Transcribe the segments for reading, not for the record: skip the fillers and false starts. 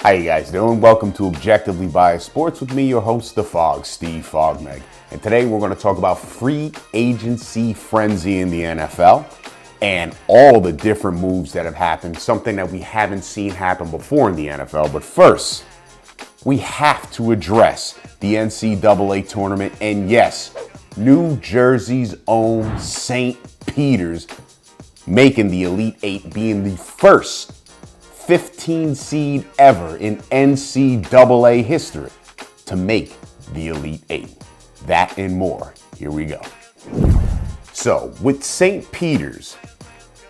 How you guys doing? Welcome to Objectively Biased Sports with me, your host, The Fog, Steve Fogmeg. And today we're going to talk about free agency frenzy in the NFL and all the different moves that have happened, something that we haven't seen happen before in the NFL. But first, we have to address the NCAA Tournament and yes, New Jersey's own St. Peter's making the Elite Eight, being the first 15 seed ever in NCAA history to make the Elite Eight. That and more. Here we go. So, with St. Peter's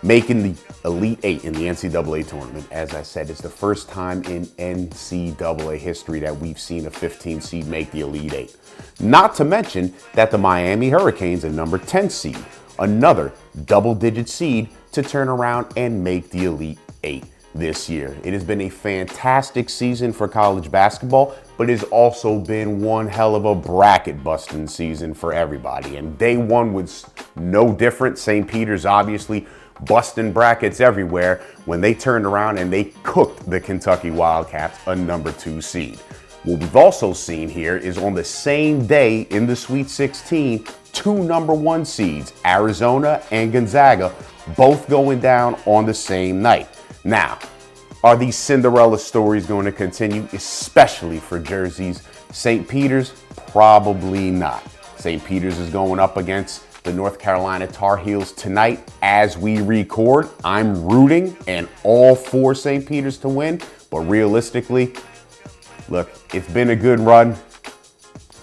making the Elite Eight in the NCAA tournament, as I said, it's the first time in NCAA history that we've seen a 15 seed make the Elite Eight. Not to mention that the Miami Hurricanes, a number 10 seed, another double-digit seed, to turn around and make the Elite Eight this year. It has been a fantastic season for college basketball, but it's also been one hell of a bracket busting season for everybody. And day one was no different. St. Peter's obviously busting brackets everywhere when they turned around and they cooked the Kentucky Wildcats, a number 2 seed. What we've also seen here is on the same day in the Sweet 16, 2 number 1 seeds, Arizona and Gonzaga, both going down on the same night. Now, are these Cinderella stories going to continue, especially for Jersey's St. Peter's? Probably not. St. Peter's is going up against the North Carolina Tar Heels tonight as we record. I'm rooting and all for St. Peter's to win, but realistically, look, it's been a good run,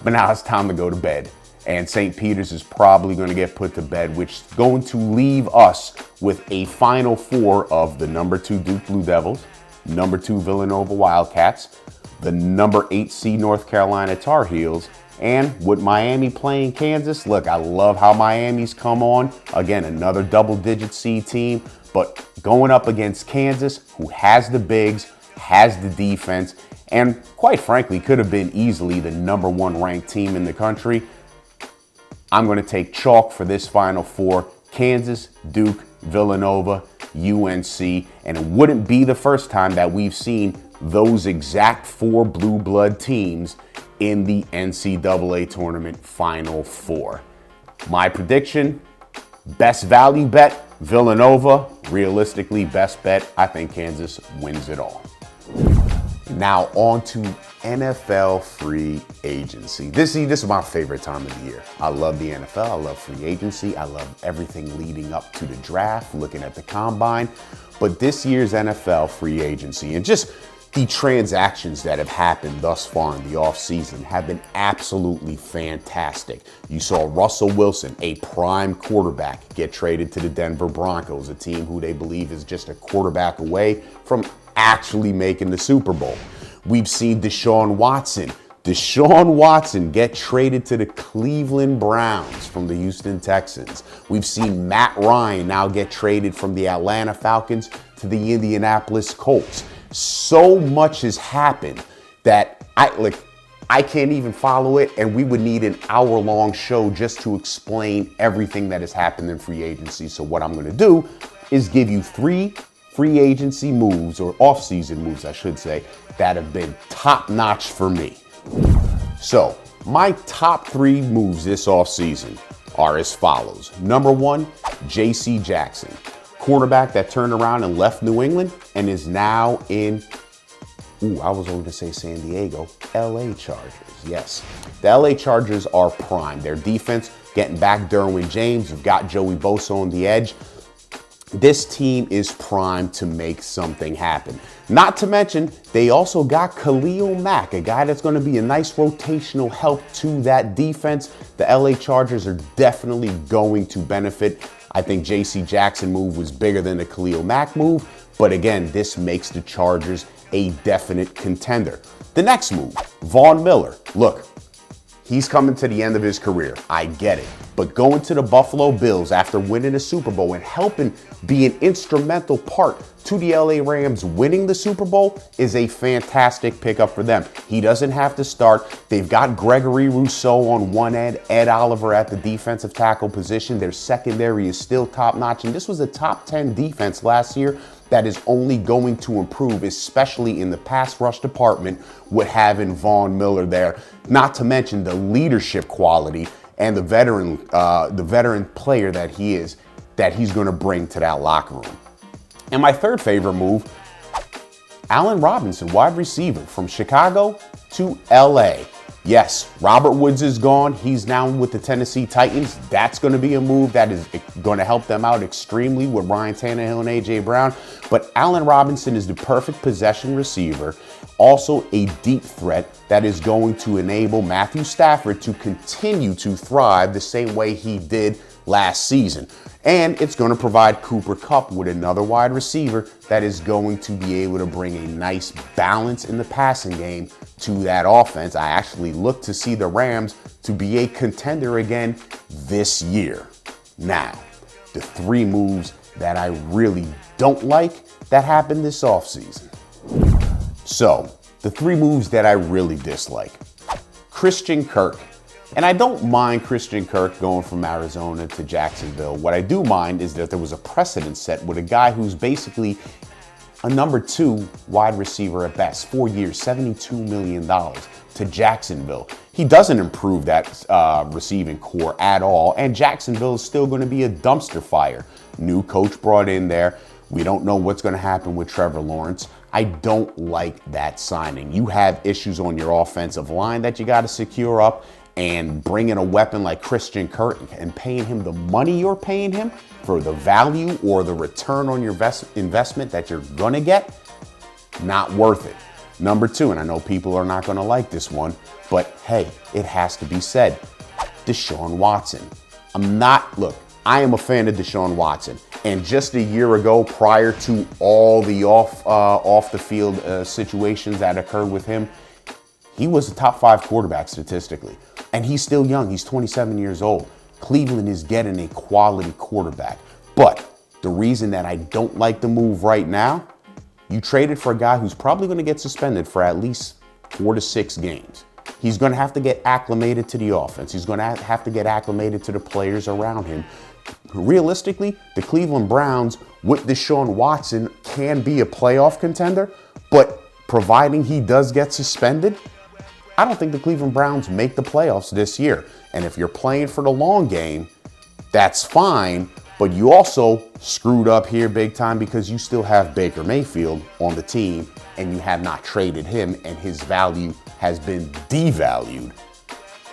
but now it's time to go to bed. And St. Peter's is probably going to get put to bed, which is going to leave us with a Final Four of the number 2 Duke Blue Devils, number 2 Villanova Wildcats, the number 8 seed North Carolina Tar Heels, and with Miami playing Kansas, look, I love how Miami's come on. Again, another double-digit seed team, but going up against Kansas, who has the bigs, has the defense, and quite frankly, could have been easily the number 1 ranked team in the country. I'm going to take chalk for this Final Four: Kansas, Duke, Villanova, UNC, and it wouldn't be the first time that we've seen those exact 4 blue blood teams in the NCAA Tournament Final Four. My prediction, best value bet, Villanova. Realistically, best bet, I think Kansas wins it all. Now on to NFL free agency. This is my favorite time of the year. I love the NFL. I love free agency. I love everything leading up to the draft, looking at the combine. But this year's NFL free agency and just the transactions that have happened thus far in the offseason have been absolutely fantastic. You saw Russell Wilson, a prime quarterback, get traded to the Denver Broncos, a team who they believe is just a quarterback away from actually making the Super Bowl. We've seen Deshaun Watson get traded to the Cleveland Browns from the Houston Texans. We've seen Matt Ryan now get traded from the Atlanta Falcons to the Indianapolis Colts. So much has happened that I can't even follow it, and we would need an hour-long show just to explain everything that has happened in free agency. So what I'm going to do is give you 3 free agency moves, or off-season moves, I should say, that have been top-notch for me. So, my top 3 moves this offseason are as follows. Number 1, J.C. Jackson, cornerback that turned around and left New England and is now in, I was going to say San Diego, L.A. Chargers. Yes, the L.A. Chargers are prime. Their defense, getting back Derwin James, you've got Joey Bosa on the edge. This team is primed to make something happen. Not to mention, they also got Khalil Mack, a guy that's going to be a nice rotational help to that defense. The LA Chargers are definitely going to benefit. I think J.C. Jackson move was bigger than the Khalil Mack move, but again, this makes the Chargers a definite contender. The next move, Von Miller. Look, he's coming to the end of his career. I get it. But going to the Buffalo Bills after winning a Super Bowl and helping be an instrumental part to the LA Rams winning the Super Bowl is a fantastic pickup for them. He doesn't have to start. They've got Gregory Rousseau on one end, Ed Oliver at the defensive tackle position. Their secondary is still top-notch, and this was a top 10 defense last year that is only going to improve, especially in the pass rush department with having Von Miller there. Not to mention the leadership quality and the veteran player that he is, that he's going to bring to that locker room. And my third favorite move, Allen Robinson, wide receiver from Chicago to LA. Yes, Robert Woods is gone. He's now with the Tennessee Titans. That's going to be a move that is going to help them out extremely with Ryan Tannehill and A.J. Brown. But Allen Robinson is the perfect possession receiver, also a deep threat that is going to enable Matthew Stafford to continue to thrive the same way he did last season. And it's going to provide Cooper Kupp with another wide receiver that is going to be able to bring a nice balance in the passing game to that offense. I actually look to see the Rams to be a contender again this year. Now, the three moves that I really don't like that happened this offseason. So, the three moves that I really dislike. Christian Kirk. And I don't mind Christian Kirk going from Arizona to Jacksonville. What I do mind is that there was a precedent set with a guy who's basically a number 2 wide receiver at best. 4 years, $72 million to Jacksonville. He doesn't improve that receiving core at all. And Jacksonville is still going to be a dumpster fire. New coach brought in there. We don't know what's going to happen with Trevor Lawrence. I don't like that signing. You have issues on your offensive line that you got to secure up. And bringing a weapon like Christian Kirk and paying him the money you're paying him for the value or the return on your investment that you're going to get, not worth it. Number 2, and I know people are not going to like this one, but hey, it has to be said, Deshaun Watson. I am a fan of Deshaun Watson. And just a year ago, prior to all the off the field situations that occurred with him, he was a top 5 quarterback statistically. And he's still young. He's 27 years old. Cleveland is getting a quality quarterback. But the reason that I don't like the move right now, you traded for a guy who's probably going to get suspended for at least 4 to 6 games. He's going to have to get acclimated to the offense. He's going to have to get acclimated to the players around him. Realistically, the Cleveland Browns with Deshaun Watson can be a playoff contender, but providing he does get suspended, I don't think the Cleveland Browns make the playoffs this year. And if you're playing for the long game, that's fine, but you also screwed up here big time because you still have Baker Mayfield on the team and you have not traded him, and his value has been devalued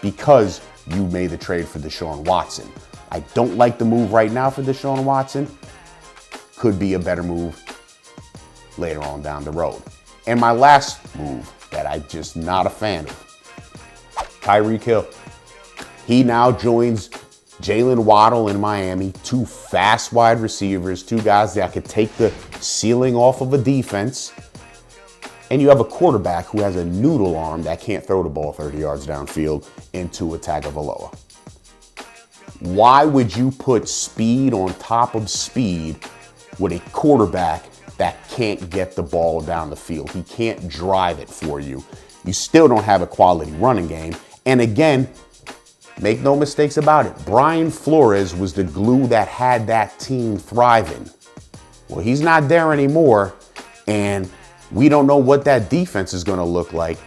because you made the trade for Deshaun Watson. I don't like the move right now for Deshaun Watson. Could be a better move later on down the road. And my last move that I'm just not a fan of, Tyreek Hill. He now joins Jalen Waddle in Miami, 2 fast wide receivers, 2 guys that could take the ceiling off of a defense. And you have a quarterback who has a noodle arm that can't throw the ball 30 yards downfield into a Tagovailoa. Why would you put speed on top of speed with a quarterback that can't get the ball down the field? He can't drive it for you. You still don't have a quality running game. And again, make no mistakes about it, Brian Flores was the glue that had that team thriving. Well, he's not there anymore, and we don't know what that defense is going to look like.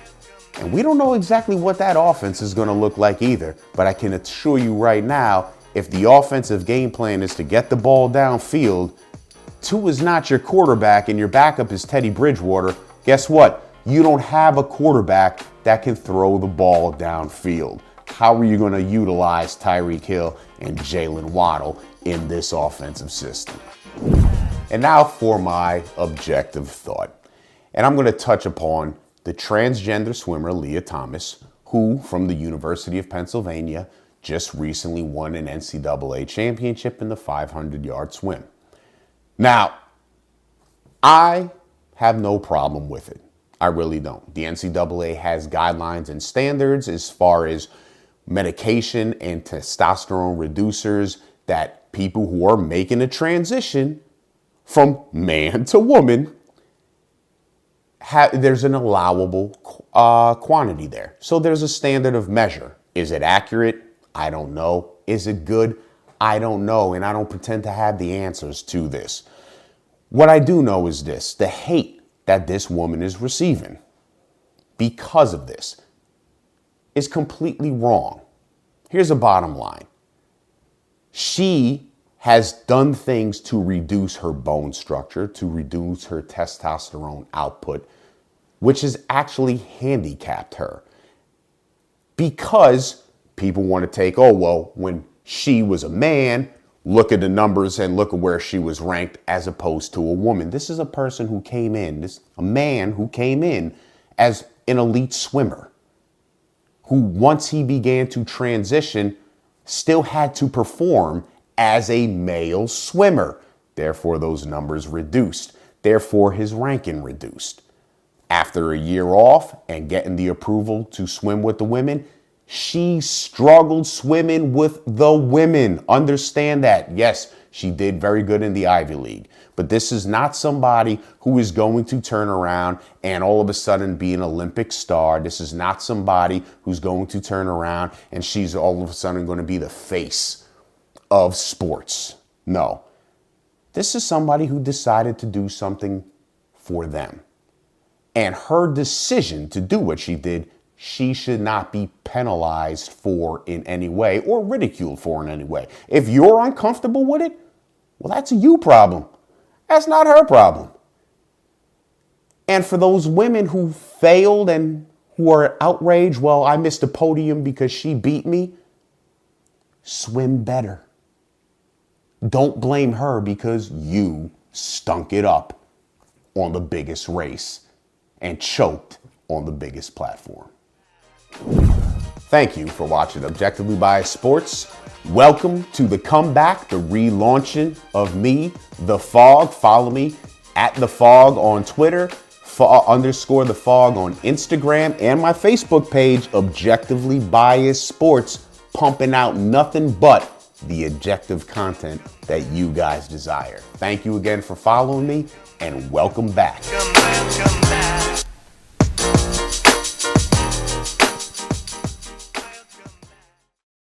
And we don't know exactly what that offense is going to look like either. But I can assure you right now, if the offensive game plan is to get the ball downfield, Tua is not your quarterback and your backup is Teddy Bridgewater, guess what? You don't have a quarterback that can throw the ball downfield. How are you going to utilize Tyreek Hill and Jalen Waddle in this offensive system? And now for my objective thought. And I'm going to touch upon the transgender swimmer Leah Thomas, who from the University of Pennsylvania just recently won an NCAA championship in the 500-yard swim. Now, I have no problem with it. I really don't. The NCAA has guidelines and standards as far as medication and testosterone reducers that people who are making a transition from man to woman, there's an allowable quantity there. So there's a standard of measure. Is it accurate? I don't know. Is it good? I don't know. And I don't pretend to have the answers to this. What I do know is this: the hate that this woman is receiving because of this is completely wrong. Here's a bottom line. She has done things to reduce her bone structure, to reduce her testosterone output, which has actually handicapped her. Because people want to take, oh, well, when she was a man, look at the numbers and look at where she was ranked as opposed to a woman. This is a person who came in, a man who came in as an elite swimmer, who once he began to transition, still had to perform as a male swimmer. Therefore, those numbers reduced. Therefore, his ranking reduced. After a year off and getting the approval to swim with the women, she struggled swimming with the women. Understand that. Yes, she did very good in the Ivy League. But this is not somebody who is going to turn around and all of a sudden be an Olympic star. This is not somebody who's going to turn around and she's all of a sudden going to be the face of sports. No. This is somebody who decided to do something for them. And her decision to do what she did, she should not be penalized for in any way or ridiculed for in any way. If you're uncomfortable with it, well, that's a you problem. That's not her problem. And for those women who failed and who are outraged, well, I missed the podium because she beat me, swim better. Don't blame her because you stunk it up on the biggest race and choked on the biggest platform. Thank you for watching Objectively Biased Sports. Welcome to the comeback, the relaunching of me, The Fog. Follow me at The Fog on Twitter, _The Fog on Instagram, and my Facebook page, Objectively Biased Sports, pumping out nothing but the objective content that you guys desire. Thank you again for following me, and welcome back.